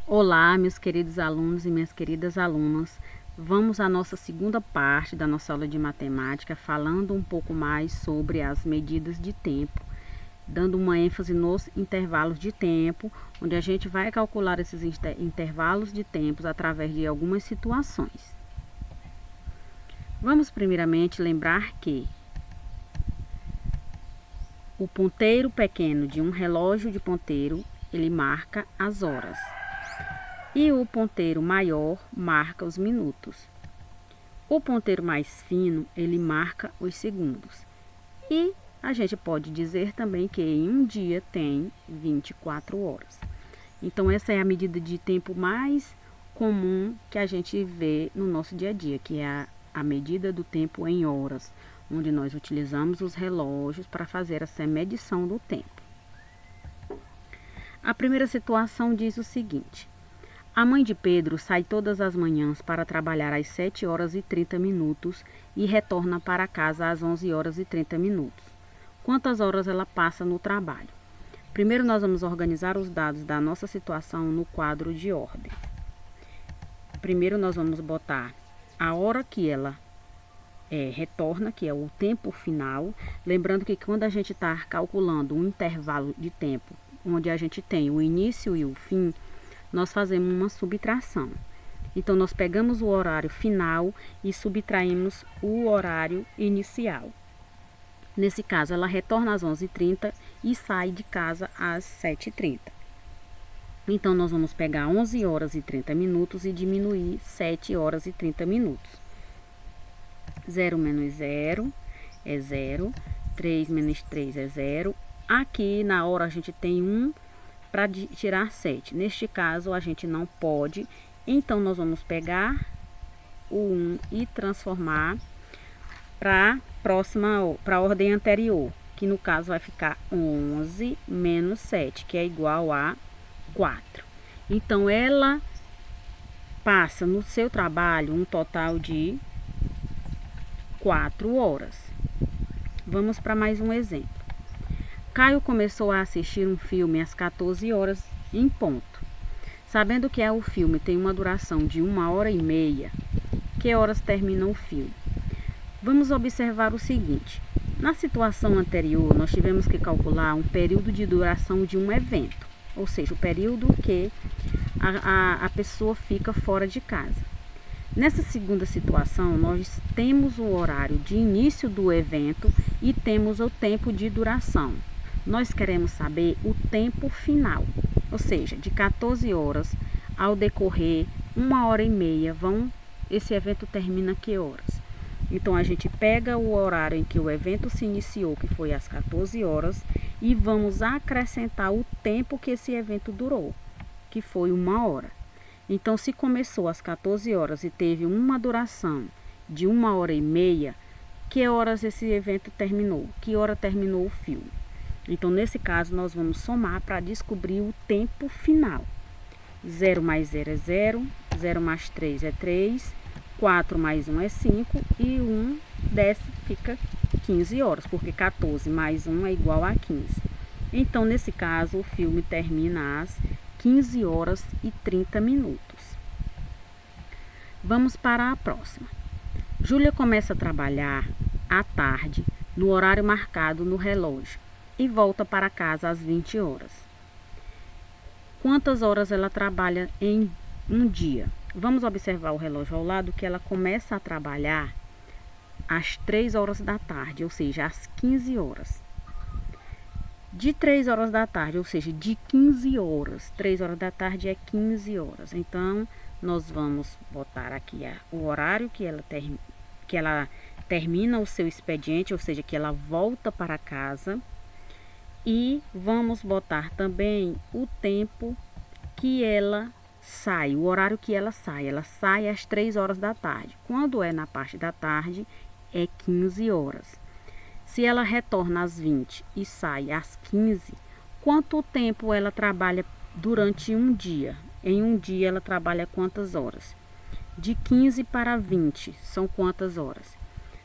Olá, meus queridos alunos e minhas queridas alunas. Vamos à nossa segunda parte da nossa aula de matemática, falando um pouco mais sobre as medidas de tempo, dando uma ênfase nos intervalos de tempo, onde a gente vai calcular esses intervalos de tempos através de algumas situações. Vamos primeiramente lembrar que o ponteiro pequeno de um relógio de ponteiro, ele marca as horas. E o ponteiro maior marca os minutos. O ponteiro mais fino, ele marca os segundos. E a gente pode dizer também que em um dia tem 24 horas. Então essa é a medida de tempo mais comum que a gente vê no nosso dia a dia, que é a medida do tempo em horas, onde nós utilizamos os relógios para fazer essa medição do tempo. A primeira situação diz o seguinte: a mãe de Pedro sai todas as manhãs para trabalhar às 7 horas e 30 minutos e retorna para casa às 11 horas e 30 minutos. Quantas horas ela passa no trabalho? Primeiro nós vamos organizar os dados da nossa situação no quadro de ordem. Primeiro nós vamos botar a hora que ela retorna, que é o tempo final. Lembrando que quando a gente está calculando um intervalo de tempo, onde a gente tem o início e o fim, nós fazemos uma subtração. Então, nós pegamos o horário final e subtraímos o horário inicial. Nesse caso, ela retorna às 11h30 e sai de casa às 7h30. Então, nós vamos pegar 11 horas e 30 minutos e diminuir 7 horas e 30 minutos. 0 menos 0 é 0. 3 menos 3 é 0. Aqui, na hora, a gente tem 1 para tirar 7. Neste caso, a gente não pode. Então, nós vamos pegar o 1 e transformar para a ordem anterior, que no caso vai ficar 11 menos 7, que é igual a 4. Então, ela passa no seu trabalho um total de 4 horas. Vamos para mais um exemplo. Caio começou a assistir um filme às 14 horas em ponto. Sabendo que o filme tem uma duração de 1h30, que horas termina o filme? Vamos observar o seguinte: na situação anterior, nós tivemos que calcular um período de duração de um evento, ou seja, o período que a pessoa fica fora de casa. Nessa segunda situação, nós temos o horário de início do evento e temos o tempo de duração. Nós queremos saber o tempo final, ou seja, de 14 horas ao decorrer 1h30, esse evento termina que horas? Então, a gente pega o horário em que o evento se iniciou, que foi às 14 horas, e vamos acrescentar o tempo que esse evento durou, que foi 1 hora. Então, se começou às 14 horas e teve uma duração de 1h30, que horas esse evento terminou? Que hora terminou o filme? Então, nesse caso, nós vamos somar para descobrir o tempo final. 0 mais 0 é 0, 0 mais 3 é 3, 4 mais 1 é 5 e 1 desce, fica 15 horas, porque 14 mais 1 é igual a 15. Então, nesse caso, o filme termina às 15 horas e 30 minutos. Vamos para a próxima. Júlia começa a trabalhar à tarde, no horário marcado no relógio, e volta para casa às 20 horas. Quantas horas ela trabalha em um dia? Vamos observar o relógio ao lado, que ela começa a trabalhar às 3 horas da tarde, ou seja, às 15 horas. De 3 horas da tarde, ou seja, de 15 horas. 3 horas da tarde é 15 horas. Então, nós vamos botar aqui o horário que ela termina o seu expediente, ou seja, que ela volta para casa. E vamos botar também o tempo que ela sai, o horário que ela sai. Ela sai às 3 horas da tarde. Quando é na parte da tarde, é 15 horas. Se ela retorna às 20 e sai às 15, quanto tempo ela trabalha durante um dia? Em um dia ela trabalha quantas horas? De 15 para 20 são quantas horas?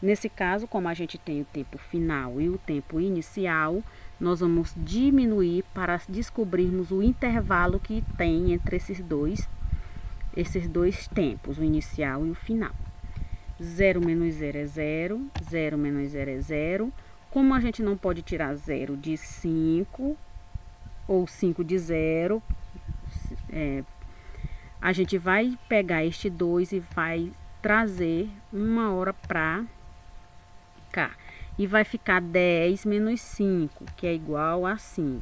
Nesse caso, como a gente tem o tempo final e o tempo inicial, nós vamos diminuir para descobrirmos o intervalo que tem entre esses dois tempos, o inicial e o final. 0 menos 0 é 0, 0 menos 0 é 0. Como a gente não pode tirar 0 de 5 ou 5 de 0, a gente vai pegar este 2 e vai trazer 1 hora para cá. E vai ficar 10 menos 5, que é igual a 5.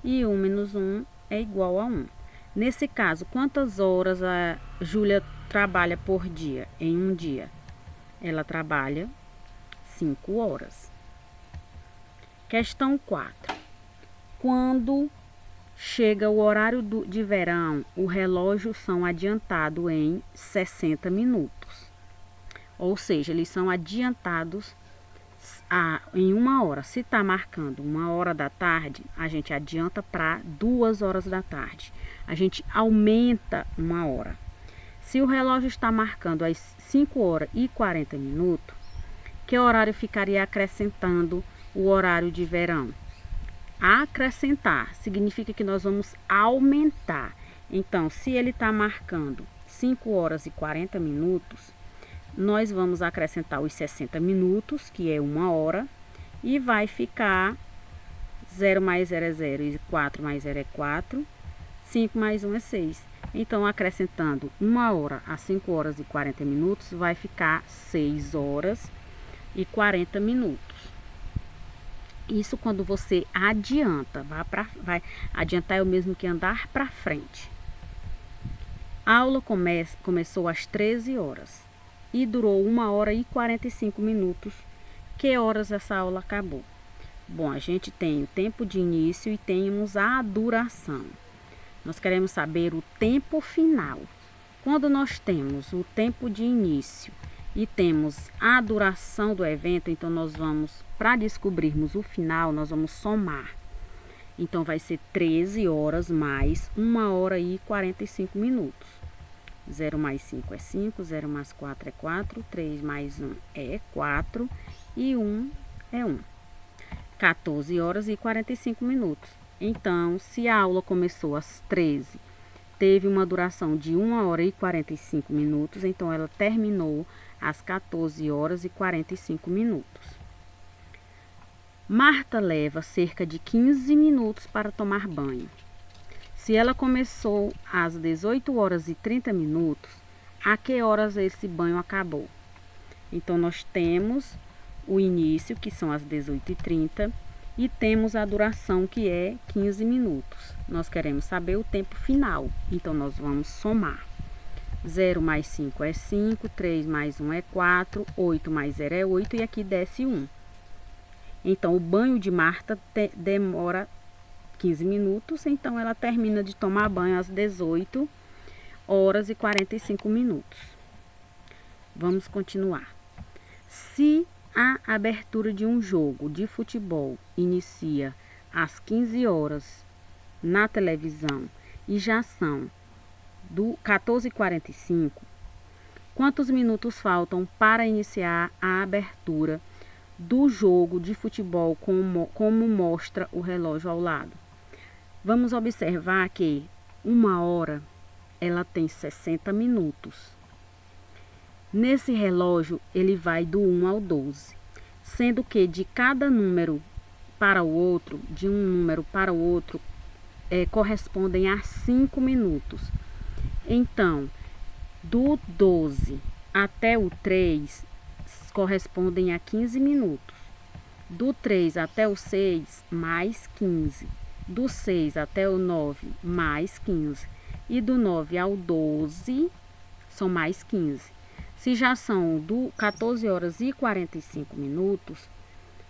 E 1 menos 1 é igual a 1. Nesse caso, quantas horas a Júlia trabalha por dia, em um dia? Ela trabalha 5 horas. Questão 4. Quando chega o horário de verão, o relógio são adiantados em 60 minutos. Ou seja, eles são adiantados em 1 hora. Se está marcando 1 hora da tarde, a gente adianta para 2 horas da tarde. A gente aumenta 1 hora. Se o relógio está marcando às 5 horas e 40 minutos, que horário ficaria acrescentando o horário de verão? Acrescentar significa que nós vamos aumentar. Então, se ele está marcando 5 horas e 40 minutos, nós vamos acrescentar os 60 minutos, que é 1 hora, e vai ficar 0 mais 0 é 0, e 4 mais 0 é 4, 5 mais 1 é 6. Então, acrescentando 1 hora a 5 horas e 40 minutos, vai ficar 6 horas e 40 minutos. Isso quando você adianta, vai adiantar é o mesmo que andar para frente. A aula começou às 13 horas e durou 1 hora e 45 minutos. Que horas essa aula acabou? Bom, a gente tem o tempo de início e temos a duração. Nós queremos saber o tempo final. Quando nós temos o tempo de início e temos a duração do evento, então nós vamos, para descobrirmos o final, nós vamos somar. Então vai ser 13 horas mais 1 hora e 45 minutos. 0 mais 5 é 5, 0 mais 4 é 4, 3 mais 1 é 4 e 1 é 1. 14 horas e 45 minutos. Então, se a aula começou às 13, teve uma duração de 1 hora e 45 minutos, então ela terminou às 14 horas e 45 minutos. Marta leva cerca de 15 minutos para tomar banho. Se ela começou às 18 horas e 30 minutos, a que horas esse banho acabou? Então, nós temos o início, que são as 18h30, e temos a duração, que é 15 minutos. Nós queremos saber o tempo final, então nós vamos somar. 0 mais 5 é 5, 3 mais 1 é 4, 8 mais 0 é 8 e aqui desce 1. Então, o banho de Marta demora 15 minutos, então ela termina de tomar banho às 18 horas e 45 minutos. Vamos continuar. Se a abertura de um jogo de futebol inicia às 15 horas na televisão e já são 14h45, quantos minutos faltam para iniciar a abertura do jogo de futebol como mostra o relógio ao lado? Vamos observar que 1 hora ela tem 60 minutos. Nesse relógio, ele vai do 1 ao 12, sendo que de cada número para o outro, de um número para o outro, correspondem a 5 minutos. Então, do 12 até o 3, correspondem a 15 minutos. Do 3 até o 6, mais 15. Do 6 até o 9, mais 15. E do 9 ao 12, são mais 15. Se já são do 14 horas e 45 minutos,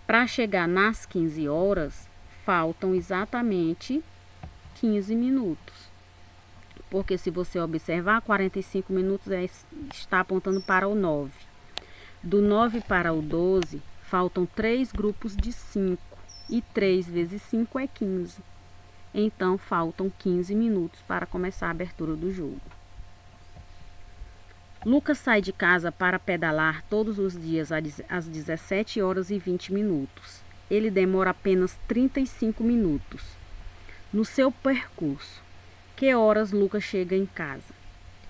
para chegar nas 15 horas, faltam exatamente 15 minutos. Porque se você observar, 45 minutos está apontando para o 9. Do 9 para o 12, faltam 3 grupos de 5. E 3 vezes 5 é 15. Então, faltam 15 minutos para começar a abertura do jogo. Lucas sai de casa para pedalar todos os dias às 17 horas e 20 minutos. ele demora apenas 35 minutos. No seu percurso, que horas Lucas chega em casa?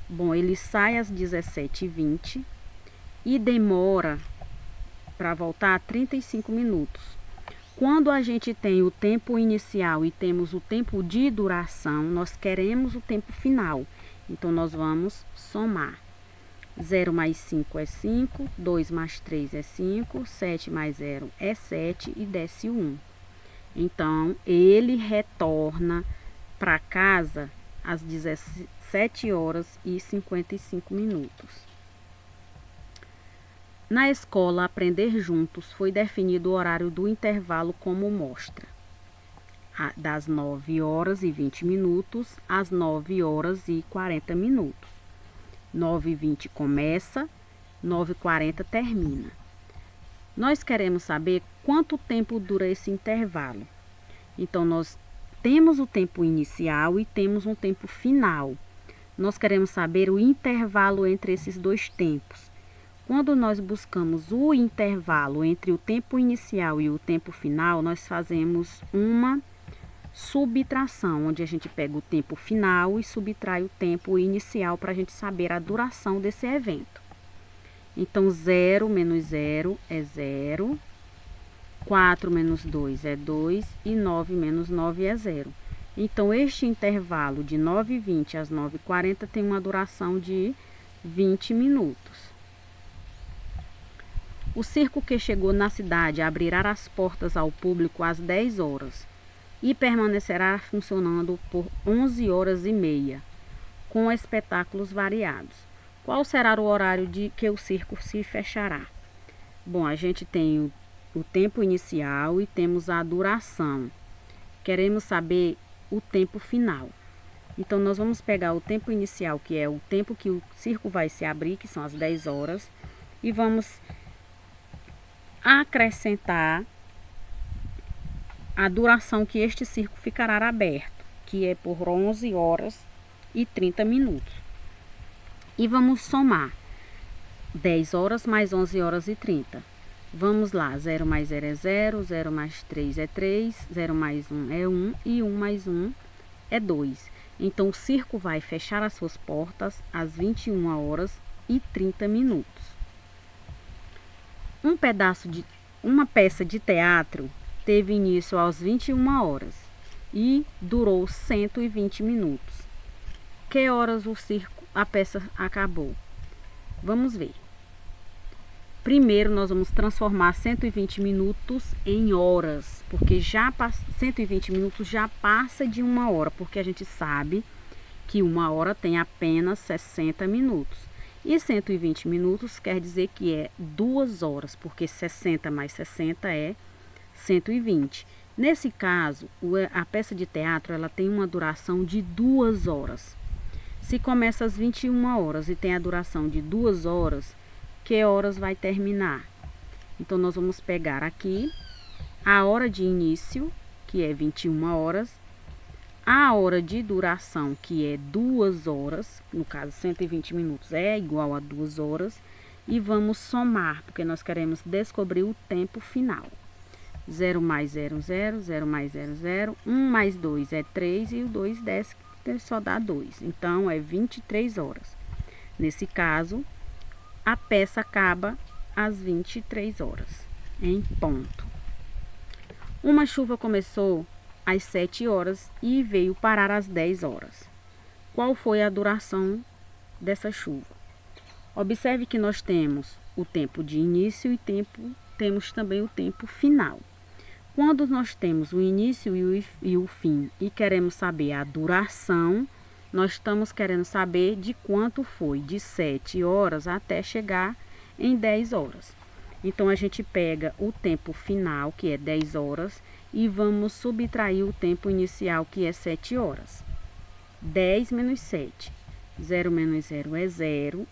Bom, ele sai às 17h20 e demora para voltar 35 minutos. Quando a gente tem o tempo inicial e temos o tempo de duração, nós queremos o tempo final. Então, nós vamos somar. 0 mais 5 é 5, 2 mais 3 é 5, 7 mais 0 é 7 e desce 1. Então, ele retorna para casa às 17h55. Na escola Aprender Juntos foi definido o horário do intervalo como mostra. Das 9h20 às 9h40. 9h20 começa, 9h40 termina. Nós queremos saber quanto tempo dura esse intervalo. Então, nós temos o tempo inicial e temos um tempo final. Nós queremos saber o intervalo entre esses dois tempos. Quando nós buscamos o intervalo entre o tempo inicial e o tempo final, nós fazemos uma subtração, onde a gente pega o tempo final e subtrai o tempo inicial para a gente saber a duração desse evento. Então, 0 menos 0 é 0, 4 menos 2 é 2 e 9 menos 9 é 0. Então, este intervalo de 9h20 às 9h40 tem uma duração de 20 minutos. O circo que chegou na cidade abrirá as portas ao público às 10 horas e permanecerá funcionando por 11h30, com espetáculos variados. Qual será o horário de que o circo se fechará? Bom, a gente tem o tempo inicial e temos a duração. Queremos saber o tempo final. Então, nós vamos pegar o tempo inicial, que é o tempo que o circo vai se abrir, que são as 10 horas, e vamos acrescentar a duração que este circo ficará aberto, que é por 11h30. E vamos somar 10 horas mais 11h30. Vamos lá, 0 mais 0 é 0, 0 mais 3 é 3, 0 mais 1 é 1 e 1 mais 1 é 2. Então, o circo vai fechar as suas portas às 21h30. Uma peça de teatro teve início às 21 horas e durou 120 minutos. Que horas a peça acabou? Vamos ver. Primeiro, nós vamos transformar 120 minutos em horas, porque 120 minutos já passa de 1 hora, porque a gente sabe que 1 hora tem apenas 60 minutos. E 120 minutos quer dizer que é 2 horas, porque 60 mais 60 é 120. Nesse caso, a peça de teatro ela tem uma duração de 2 horas. Se começa às 21 horas e tem a duração de 2 horas, que horas vai terminar? Então, nós vamos pegar aqui a hora de início, que é 21 horas, a hora de duração, que é 2 horas, no caso 120 minutos é igual a 2 horas, e vamos somar, porque nós queremos descobrir o tempo final. 0 mais 0, 0, 0 mais 0, 0, 1 mais 2 é 3 e o 2 desce, só dá 2. Então, é 23 horas. Nesse caso, a peça acaba às 23 horas, em ponto. Uma chuva começou às 7 horas e veio parar às 10 horas. Qual foi a duração dessa chuva? Observe que nós temos o tempo de início e temos também o tempo final. Quando nós temos o início e o fim e queremos saber a duração, nós estamos querendo saber de quanto foi, de 7 horas até chegar em 10 horas. Então, a gente pega o tempo final, que é 10 horas, e vamos subtrair o tempo inicial, que é 7 horas. 10 menos 7. 0 menos 0 é 0.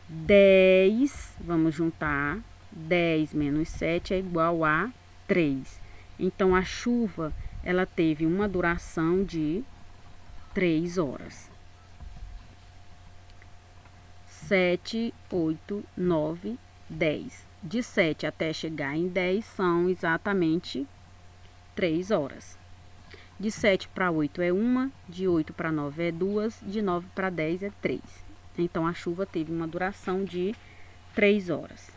10, vamos juntar. 10 menos 7 é igual a 3. Então, a chuva, ela teve uma duração de 3 horas. 7, 8, 9, 10. de 7 até chegar em 10 são exatamente 3 horas. De 7 para 8 é 1, de 8 para 9 é 2, de 9 para 10 é 3. Então, a chuva teve uma duração de 3 horas.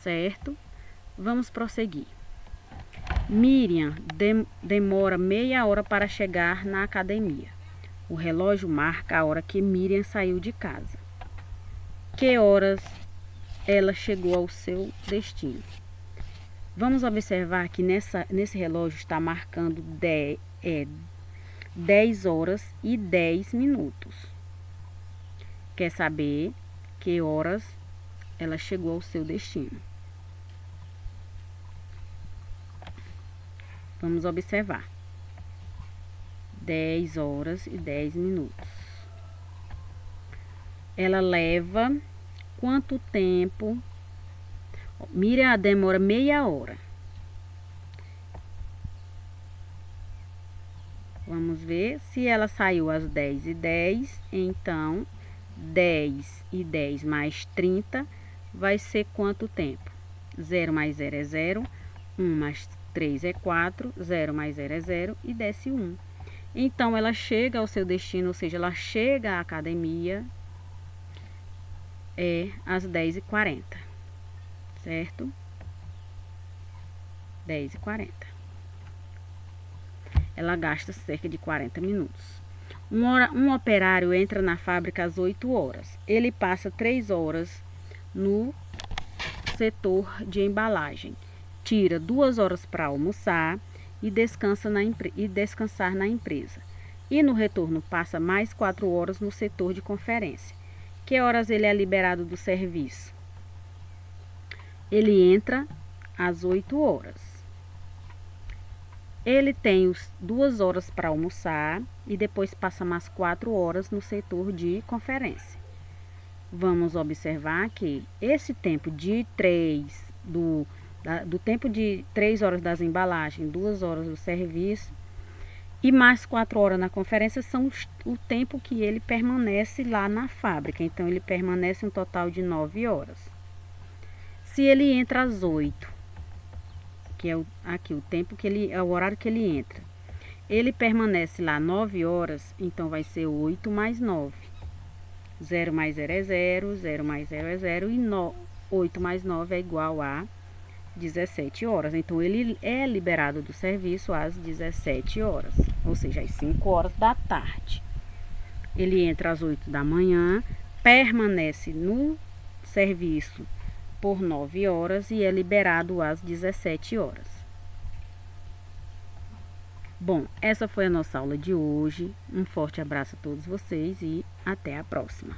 Certo? Vamos prosseguir. Miriam demora meia hora para chegar na academia. O relógio marca a hora que Miriam saiu de casa. Que horas ela chegou ao seu destino? Vamos observar que nesse relógio está marcando 10 horas e 10 minutos. Quer saber que horas ela chegou ao seu destino? Vamos observar. 10 horas e 10 minutos. Ela leva quanto tempo? Miriam demora meia hora. Vamos ver se ela saiu às 10h10, então 10 e 10 mais 30 vai ser quanto tempo? 0 mais 0 é 0, 1 mais 3 é 4, 0 mais 0 é 0 e desce 1. Então, ela chega ao seu destino, ou seja, ela chega à academia às 10h40, certo? 10h40. Ela gasta cerca de 40 minutos. Um operário entra na fábrica às 8 horas. Ele passa 3 horas no setor de embalagem. Tira 2 horas para almoçar e descansar na empresa. E no retorno passa mais 4 horas no setor de conferência. Que horas ele é liberado do serviço? Ele entra às 8 horas. Ele tem 2 horas para almoçar e depois passa mais 4 horas no setor de conferência. Vamos observar que esse tempo de 3, do tempo de 3 horas das embalagens, 2 horas do serviço e mais 4 horas na conferência são o tempo que ele permanece lá na fábrica. Então, ele permanece um total de 9 horas. Se ele entra às 8, que é o tempo que é o horário que ele entra, ele permanece lá 9 horas, então vai ser 8 mais 9. 0 mais 0 é 0, 0 mais 0 é 0 e 8 mais 9 é igual a 17 horas. Então, ele é liberado do serviço às 17 horas, ou seja, às 5 horas da tarde. Ele entra às 8 da manhã, permanece no serviço por 9 horas e é liberado às 17 horas. Bom, essa foi a nossa aula de hoje. Um forte abraço a todos vocês e até a próxima.